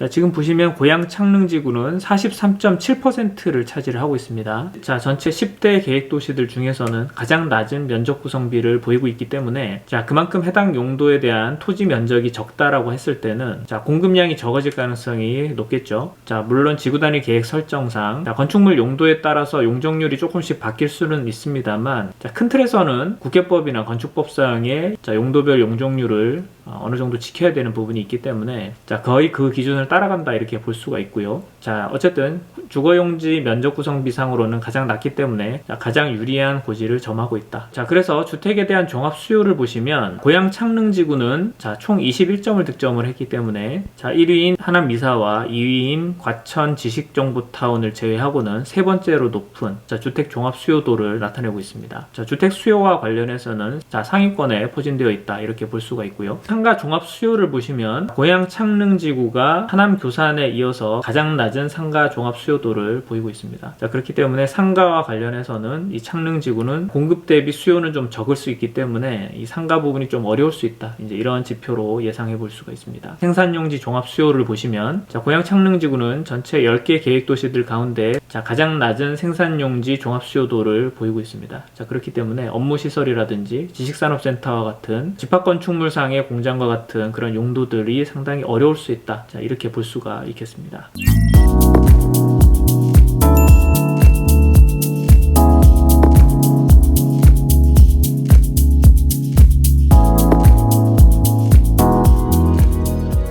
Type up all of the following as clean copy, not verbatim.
자, 지금 보시면 고양 창릉지구는 43.7%를 차지를 하고 있습니다. 자, 전체 10대 계획도시들 중에서는 가장 낮은 면적 구성비를 보이고 있기 때문에 자, 그만큼 해당 용도에 대한 토지 면적이 적다라고 했을 때는 자, 공급량이 적어질 가능성이 높겠죠. 자, 물론 지구단위 계획 설정상 자, 건축물 용도에 따라서 용적률이 조금씩 바뀔 수는 있습니다만 자, 큰 틀에서는 국계법이나 건축법상의 자, 용도별 용적률을 어느 정도 지켜야 되는 부분이 있기 때문에 자, 거의 그 기준을 따라간다 이렇게 볼 수가 있고요. 자, 어쨌든 주거용지 면적 구성비상으로는 가장 낮기 때문에 자, 가장 유리한 고지를 점하고 있다. 자, 그래서 주택에 대한 종합 수요를 보시면 고양 창릉지구는 자, 총 21점을 득점을 했기 때문에 자, 1위인 하남 미사와 2위인 과천 지식정보타운을 제외하고는 세 번째로 높은 자, 주택 종합 수요도를 나타내고 있습니다. 자, 주택 수요와 관련해서는 자, 상위권에 포진되어 있다 이렇게 볼 수가 있고요. 상가 종합 수요를 보시면 고양 창릉지구가 하남 교산에 이어서 가장 낮은 상가 종합 수요도를 보이고 있습니다. 자, 그렇기 때문에 상가와 관련해서는 이 창릉지구는 공급 대비 수요는 좀 적을 수 있기 때문에 이 상가 부분이 좀 어려울 수 있다. 이제 이런 지표로 예상해 볼 수가 있습니다. 생산용지 종합 수요를 보시면 자, 고양 창릉지구는 전체 10개 계획도시들 가운데 자, 가장 낮은 생산용지 종합 수요도를 보이고 있습니다. 자, 그렇기 때문에 업무시설이라든지 지식산업센터와 같은 집합건축물상의 공장과 같은 그런 용도들이 상당히 어려울 수 있다. 자, 이렇게 볼 수가 있겠습니다.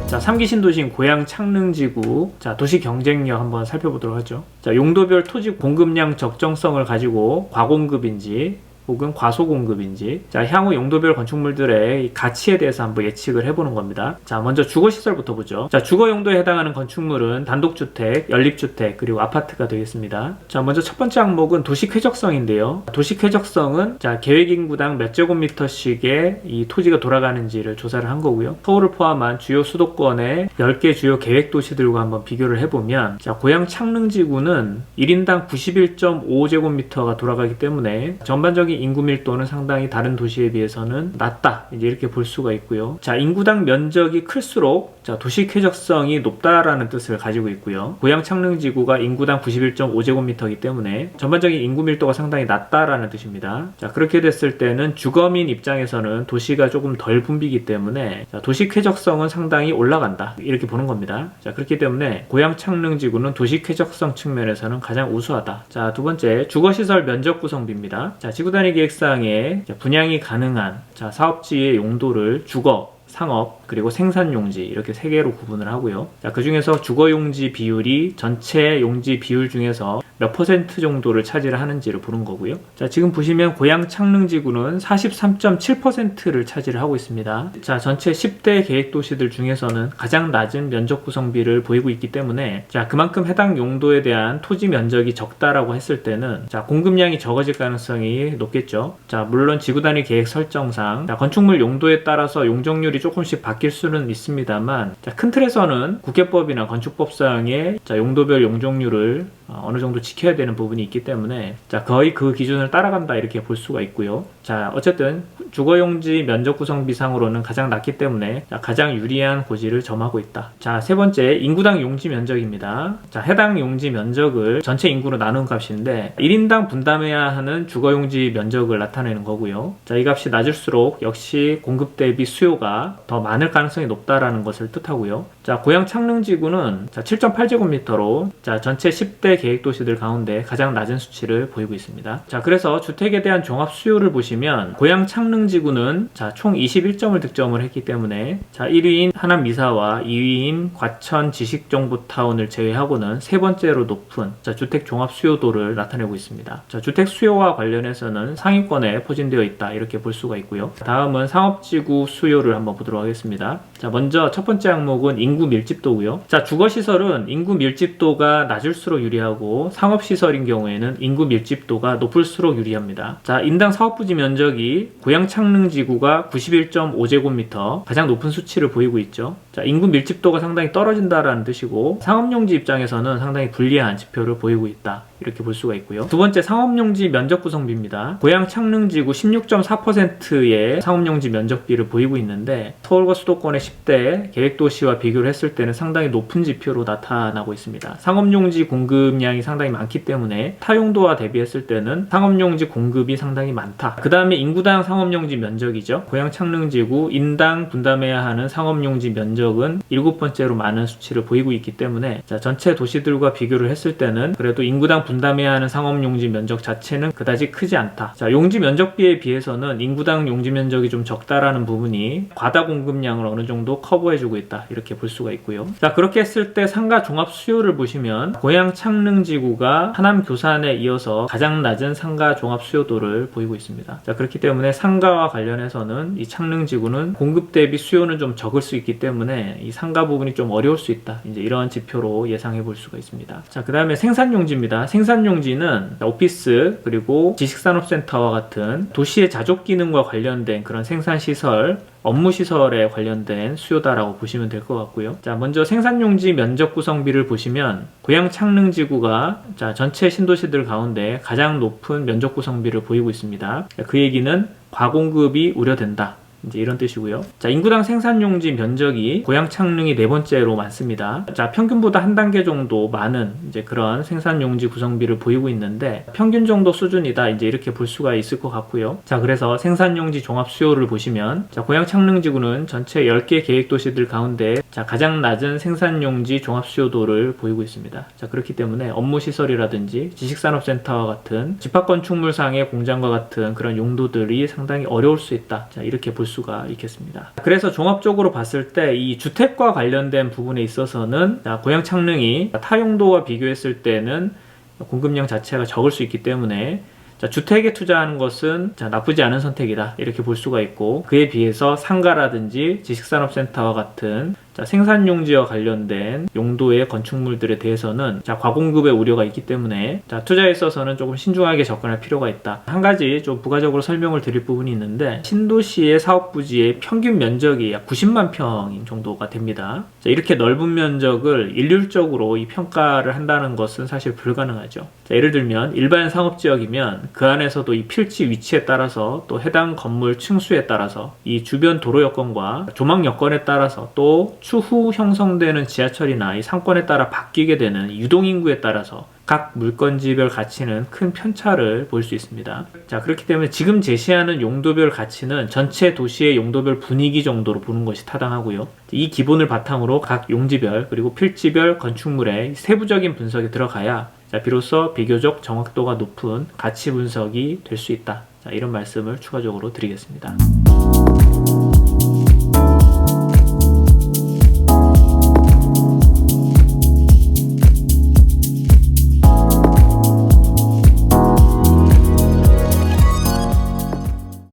자, 3기 신도시인 고양 창릉지구 자, 도시 경쟁력 한번 살펴보도록 하죠. 자, 용도별 토지 공급량 적정성을 가지고 과공급인지 혹은 과소공급인지 자, 향후 용도별 건축물들의 가치에 대해서 한번 예측을 해보는 겁니다. 자, 먼저 주거시설부터 보죠. 자, 주거용도에 해당하는 건축물은 단독주택, 연립주택, 그리고 아파트가 되겠습니다. 자, 먼저 첫 번째 항목은 도시쾌적성인데요. 도시쾌적성은 자, 계획인구당 몇 제곱미터씩의 이 토지가 돌아가는지를 조사를 한 거고요. 서울을 포함한 주요 수도권의 10개 주요 계획도시들과 한번 비교를 해보면 자, 고양 창릉지구는 1인당 91.5제곱미터가 돌아가기 때문에 전반적인 인구 밀도는 상당히 다른 도시에 비해서는 낮다. 이제 이렇게 볼 수가 있고요. 자, 인구당 면적이 클수록 자, 도시 쾌적성이 높다라는 뜻을 가지고 있고요. 고양 창릉지구가 인구당 91.5제곱미터이기 때문에 전반적인 인구 밀도가 상당히 낮다라는 뜻입니다. 자, 그렇게 됐을 때는 주거민 입장에서는 도시가 조금 덜 붐비기 때문에 자, 도시 쾌적성은 상당히 올라간다. 이렇게 보는 겁니다. 자, 그렇기 때문에 고양 창릉지구는 도시 쾌적성 측면에서는 가장 우수하다. 자, 두 번째 주거시설 면적 구성비입니다. 자, 지구단위 계획상에 분양이 가능한 자, 사업지의 용도를 주거, 상업, 그리고 생산용지 이렇게 세 개로 구분을 하고요. 자, 그 중에서 주거용지 비율이 전체 용지 비율 중에서 몇 퍼센트 정도를 차지를 하는지를 보는 거고요. 자, 지금 보시면 고양 창릉지구는 43.7%를 차지를 하고 있습니다. 자, 전체 10대 계획도시들 중에서는 가장 낮은 면적 구성비를 보이고 있기 때문에 자, 그만큼 해당 용도에 대한 토지 면적이 적다라고 했을 때는 자, 공급량이 적어질 가능성이 높겠죠. 자, 물론 지구단위 계획 설정상 자, 건축물 용도에 따라서 용적률이 조금씩 바뀔 수는 있습니다만 자, 큰 틀에서는 국계법이나 건축법상의 자, 용도별 용적률을 어느 정도 지켜야 되는 부분이 있기 때문에 자, 거의 그 기준을 따라간다 이렇게 볼 수가 있고요. 자, 어쨌든 주거용지 면적 구성비상으로는 가장 낮기 때문에 자, 가장 유리한 고지를 점하고 있다. 자, 세 번째 인구당 용지 면적입니다. 자, 해당 용지 면적을 전체 인구로 나눈 값인데 1인당 분담해야 하는 주거용지 면적을 나타내는 거고요. 자, 이 값이 낮을수록 역시 공급 대비 수요가 더 많을 가능성이 높다라는 것을 뜻하고요. 자, 고양 창릉지구는 7.8제곱미터로 자, 전체 10대 계획도시들 가운데 가장 낮은 수치를 보이고 있습니다. 자, 그래서 주택에 대한 종합 수요를 보시면 고양 창릉지구는 자, 총 21점을 득점을 했기 때문에 자, 1위인 하남 미사와 2위인 과천 지식정보타운을 제외하고는 세 번째로 높은 자, 주택 종합 수요도를 나타내고 있습니다. 자, 주택 수요와 관련해서는 상위권에 포진되어 있다 이렇게 볼 수가 있고요. 다음은 상업지구 수요를 한번 보도록 하겠습니다. 자, 먼저 첫 번째 항목은 인구 밀집도고요. 자, 주거시설은 인구 밀집도가 낮을수록 유리하고 유리하고 상업시설인 경우에는 인구 밀집도가 높을수록 유리합니다. 자, 인당 사업부지 면적이 고양 창릉지구가 91.5제곱미터, 가장 높은 수치를 보이고 있죠. 자, 인구 밀집도가 상당히 떨어진다라는 뜻이고, 상업용지 입장에서는 상당히 불리한 지표를 보이고 있다, 이렇게 볼 수가 있고요. 두 번째, 상업용지 면적 구성비입니다. 고양 창릉지구 16.4%의 상업용지 면적비를 보이고 있는데, 서울과 수도권의 10대 계획도시와 비교를 했을 때는 상당히 높은 지표로 나타나고 있습니다. 상업용지 공급량이 상당히 많기 때문에 타용도와 대비했을 때는 상업용지 공급이 상당히 많다. 그 다음에 인구당 상업용지 면적이죠. 고양 창릉지구 인당 분담해야 하는 상업용지 면적은 7번째로 많은 수치를 보이고 있기 때문에, 자, 전체 도시들과 비교를 했을 때는 그래도 인구당 분담해야 하는 상업용지 면적 자체는 그다지 크지 않다. 자, 용지 면적비에 비해서는 인구당 용지 면적이 좀 적다라는 부분이 과다 공급량을 어느 정도 커버해주고 있다, 이렇게 볼 수가 있고요. 자, 그렇게 했을 때 상가 종합 수요를 보시면 고양 창릉지구가 하남 교산에 이어서 가장 낮은 상가 종합 수요도를 보이고 있습니다. 자, 그렇기 때문에 상가와 관련해서는 이 창릉지구는 공급 대비 수요는 좀 적을 수 있기 때문에 이 상가 부분이 좀 어려울 수 있다, 이제 이런 지표로 예상해 볼 수가 있습니다. 자, 그 다음에 생산용지입니다. 생산용지는 오피스 그리고 지식산업센터와 같은 도시의 자족 기능과 관련된 그런 생산시설, 업무시설에 관련된 수요다라고 보시면 될 것 같고요. 자, 먼저 생산용지 면적 구성비를 보시면 고양 창릉지구가 전체 신도시들 가운데 가장 높은 면적 구성비를 보이고 있습니다. 그 얘기는 과공급이 우려된다, 이제 이런 뜻이고요. 자, 인구당 생산용지 면적이 고양 창릉이 4번째로 많습니다. 자, 평균보다 한 단계 정도 많은 이제 그런 생산용지 구성비를 보이고 있는데, 평균 정도 수준이다, 이제 이렇게 볼 수가 있을 것 같고요. 자, 그래서 생산용지 종합 수요를 보시면, 자, 고양 창릉지구는 전체 10개 계획도시들 가운데 자, 가장 낮은 생산용지 종합 수요도를 보이고 있습니다. 자, 그렇기 때문에 업무시설이라든지 지식산업센터와 같은 집합건축물상의 공장과 같은 그런 용도들이 상당히 어려울 수 있다, 자, 이렇게 볼 수가 있겠습니다. 그래서 종합적으로 봤을 때 이 주택과 관련된 부분에 있어서는, 자, 고양 창릉이 타용도와 비교했을 때는 공급량 자체가 적을 수 있기 때문에, 자, 주택에 투자하는 것은 나쁘지 않은 선택이다, 이렇게 볼 수가 있고, 그에 비해서 상가라든지 지식산업센터와 같은 생산용지와 관련된 용도의 건축물들에 대해서는 과공급의 우려가 있기 때문에 투자에 있어서는 조금 신중하게 접근할 필요가 있다. 한 가지 좀 부가적으로 설명을 드릴 부분이 있는데, 신도시의 사업부지의 평균 면적이 약 90만 평 정도가 됩니다. 자, 이렇게 넓은 면적을 일률적으로 이 평가를 한다는 것은 사실 불가능하죠. 자, 예를 들면 일반 상업지역이면 그 안에서도 이 필지 위치에 따라서, 또 해당 건물 층수에 따라서, 이 주변 도로 여건과 조망 여건에 따라서, 또 추후 형성되는 지하철이나 이 상권에 따라 바뀌게 되는 유동인구에 따라서 각 물건지별 가치는 큰 편차를 볼 수 있습니다. 자, 그렇기 때문에 지금 제시하는 용도별 가치는 전체 도시의 용도별 분위기 정도로 보는 것이 타당하고요. 이 기본을 바탕으로 각 용지별 그리고 필지별 건축물의 세부적인 분석에 들어가야 비로소 비교적 정확도가 높은 가치 분석이 될 수 있다. 자, 이런 말씀을 추가적으로 드리겠습니다.